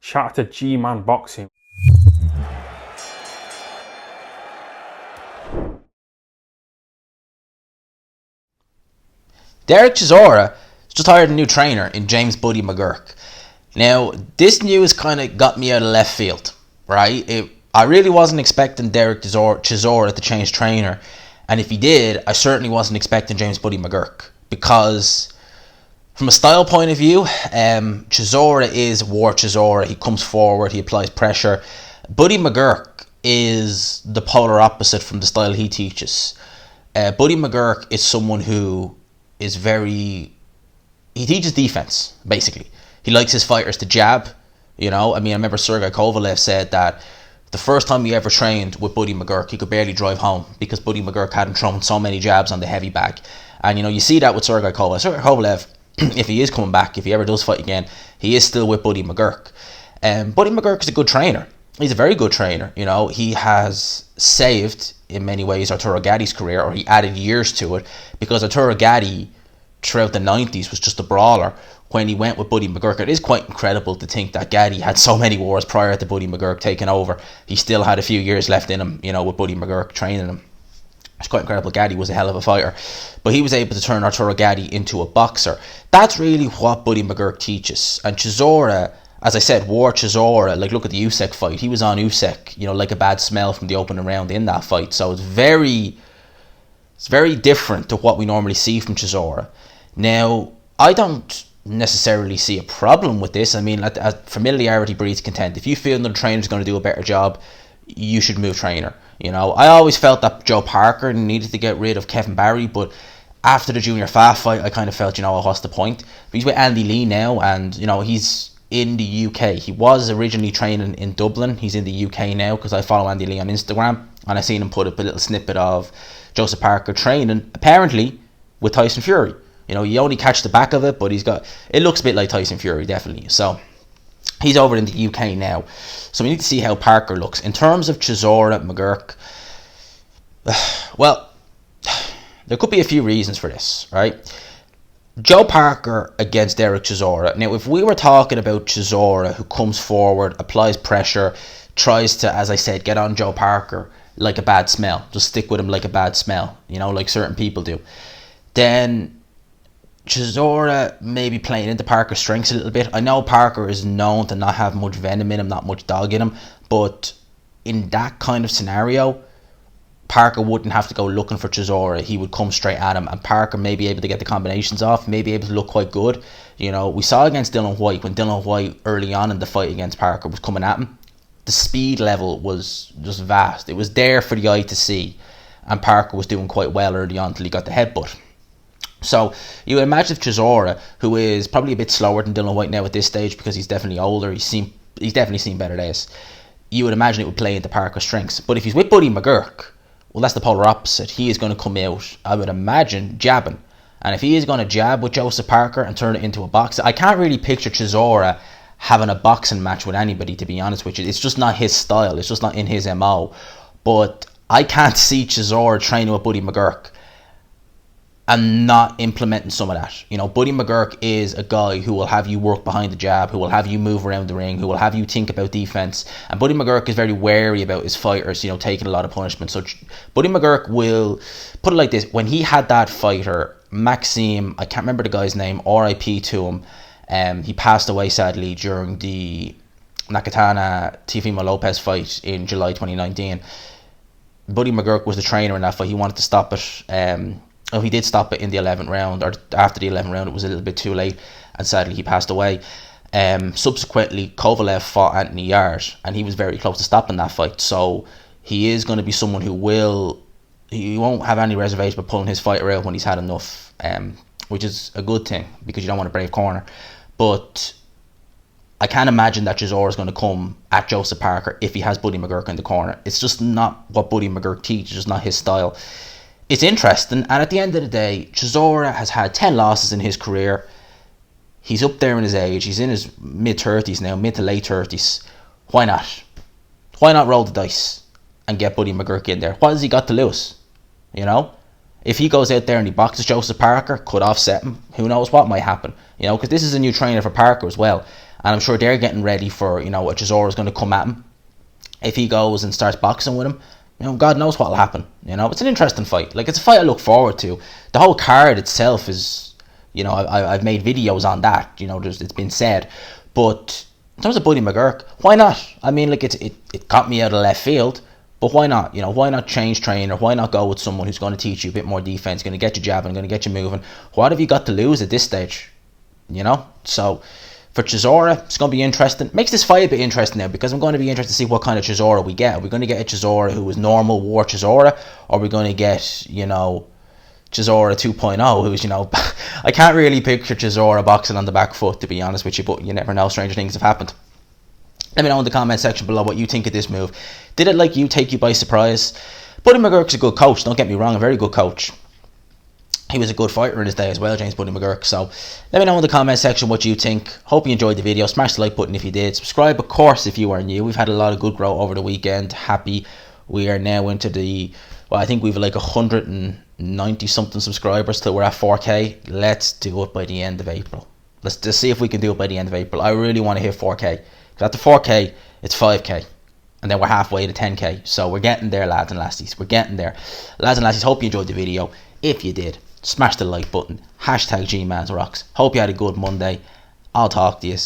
Shout out to G-Man Boxing. Dereck Chisora just hired a new trainer in James Buddy Mcgirt. Now, this news kind of got me out of left field, right? I really wasn't expecting Dereck Chisora to change trainer, and if he did, I certainly wasn't expecting James Buddy Mcgirt, because from a style point of view, Chisora is War Chisora. He comes forward, he applies pressure. Buddy Mcgirt is the polar opposite from the style he teaches. Buddy Mcgirt is someone who is he teaches defense, basically. He likes his fighters to jab, I remember Sergey Kovalev said that the first time he ever trained with Buddy Mcgirt, he could barely drive home because Buddy Mcgirt had him throwing so many jabs on the heavy bag. And, you see that with Sergey Kovalev. Sergey Kovalev, if he is coming back, if he ever does fight again, he is still with Buddy Mcgirt. Buddy Mcgirt is a good trainer. He's a very good trainer. He has saved, in many ways, Arturo Gati's career, or he added years to it, because Arturo Gatti, throughout the 90s, was just a brawler. When he went with Buddy Mcgirt, it is quite incredible to think that Gatti had so many wars prior to Buddy Mcgirt taking over. He still had a few years left in him, with Buddy Mcgirt training him. It's quite incredible. Gatti was a hell of a fighter, but he was able to turn Arturo Gatti into a boxer. That's really what Buddy Mcgirt teaches. And Chisora, as I said, War Chisora, look at the Usyk fight. He was on Usyk, like a bad smell from the opening round in that fight. So it's very different to what we normally see from Chisora. Now, I don't necessarily see a problem with this. Familiarity breeds contempt. If you feel another trainer's going to do a better job, you should move trainer. I always felt that Joe Parker needed to get rid of Kevin Barry, but after the Junior Faf fight, I kind of felt, what's the point? But he's with Andy Lee now, and he's in the UK. He was originally training in Dublin. He's in the UK now, because I follow Andy Lee on Instagram, and I seen him put up a little snippet of Joseph Parker training, apparently with Tyson Fury. You only catch the back of it, but it looks a bit like Tyson Fury, definitely. So he's over in the UK now. So we need to see how Parker looks. In terms of Chisora, Mcgirt, well, there could be a few reasons for this, right? Joe Parker against Dereck Chisora. Now, if we were talking about Chisora, who comes forward, applies pressure, tries to, as I said, get on Joe Parker like a bad smell, just stick with him like a bad smell, like certain people do, then Chisora may be playing into Parker's strengths a little bit. I know Parker is known to not have much venom in him, not much dog in him, but in that kind of scenario, Parker wouldn't have to go looking for Chisora. He would come straight at him, and Parker may be able to get the combinations off, may be able to look quite good. We saw against Dillian Whyte, when Dillian Whyte early on in the fight against Parker was coming at him, the speed level was just vast. It was there for the eye to see, and Parker was doing quite well early on until he got the headbutt. So you would imagine if Chisora, who is probably a bit slower than Dillian Whyte now at this stage because he's definitely older, he's definitely seen better days, you would imagine it would play into Parker's strengths. But if he's with Buddy Mcgirt, well, that's the polar opposite. He is going to come out, I would imagine, jabbing. And if he is going to jab with Joseph Parker and turn it into a boxer, I can't really picture Chisora having a boxing match with anybody, to be honest with you. It's just not his style. It's just not in his MO. But I can't see Chisora training with Buddy Mcgirt and not implementing some of that. Buddy Mcgirt is a guy who will have you work behind the jab, who will have you move around the ring, who will have you think about defense. And Buddy Mcgirt is very wary about his fighters, taking a lot of punishment. So Buddy Mcgirt will, put it like this, when he had that fighter, Maxime, I can't remember the guy's name, RIP to him, he passed away sadly during the Nakatana Teofimo Lopez fight in July 2019. Buddy Mcgirt was the trainer in that fight. He wanted to stop it. He did stop it in the 11th round, or after the 11th round. It was a little bit too late, and sadly he passed away. Subsequently, Kovalev fought Anthony Yarde, and he was very close to stopping that fight. So he is going to be someone who he won't have any reservation about pulling his fighter out when he's had enough, which is a good thing because you don't want a brave corner. But I can't imagine that Chisora is going to come at Joseph Parker if he has Buddy Mcgirt in the corner. It's just not what Buddy Mcgirt teaches, just not his style. It's interesting, and at the end of the day, Chisora has had 10 losses in his career. He's up there in his age. He's in his mid-30s now, mid to late 30s. Why not? Why not roll the dice and get Buddy Mcgirt in there? What has he got to lose? If he goes out there and he boxes Joseph Parker, could offset him. Who knows what might happen? Because this is a new trainer for Parker as well. And I'm sure they're getting ready for, you know, what Chisora's going to come at him. If he goes and starts boxing with him, you know, God knows what will happen. You know, it's an interesting fight. Like, it's a fight I look forward to. The whole card itself is, you know, I've made videos on that. You know, it's been said. But in terms of Buddy Mcgirt, why not? I mean, like, it got me out of left field. But why not? You know, why not change trainer? Why not go with someone who's going to teach you a bit more defense, going to get you jabbing, going to get you moving? What have you got to lose at this stage? You know? So, for Chisora, it's going to be interesting. Makes this fight a bit interesting now, because I'm going to be interested to see what kind of Chisora we get. Are we going to get a Chisora who is normal war Chisora? Or are we going to get, you know, Chisora 2.0, who's, you know, I can't really picture Chisora boxing on the back foot, to be honest with you, but you never know, stranger things have happened. Let me know in the comment section below what you think of this move. Did it, like you, take you by surprise? Buddy Mcgirt's a good coach, don't get me wrong, a very good coach. He was a good fighter in his day as well, James Buddy Mcgirt. So let me know in the comment section what you think. Hope you enjoyed the video. Smash the like button if you did. Subscribe, of course, if you are new. We've had a lot of good growth over the weekend. Happy we are now into the, well, I think we've like 190 something subscribers till we're at 4K. Let's do it by the end of April. Let's just see if we can do it by the end of April. I really want to hit 4K. Because after 4K, it's 5K. And then we're halfway to 10K. So we're getting there, lads and lassies. We're getting there. Lads and lassies, hope you enjoyed the video. If you did, smash the like button. #GMansRocks. Hope you had a good Monday. I'll talk to you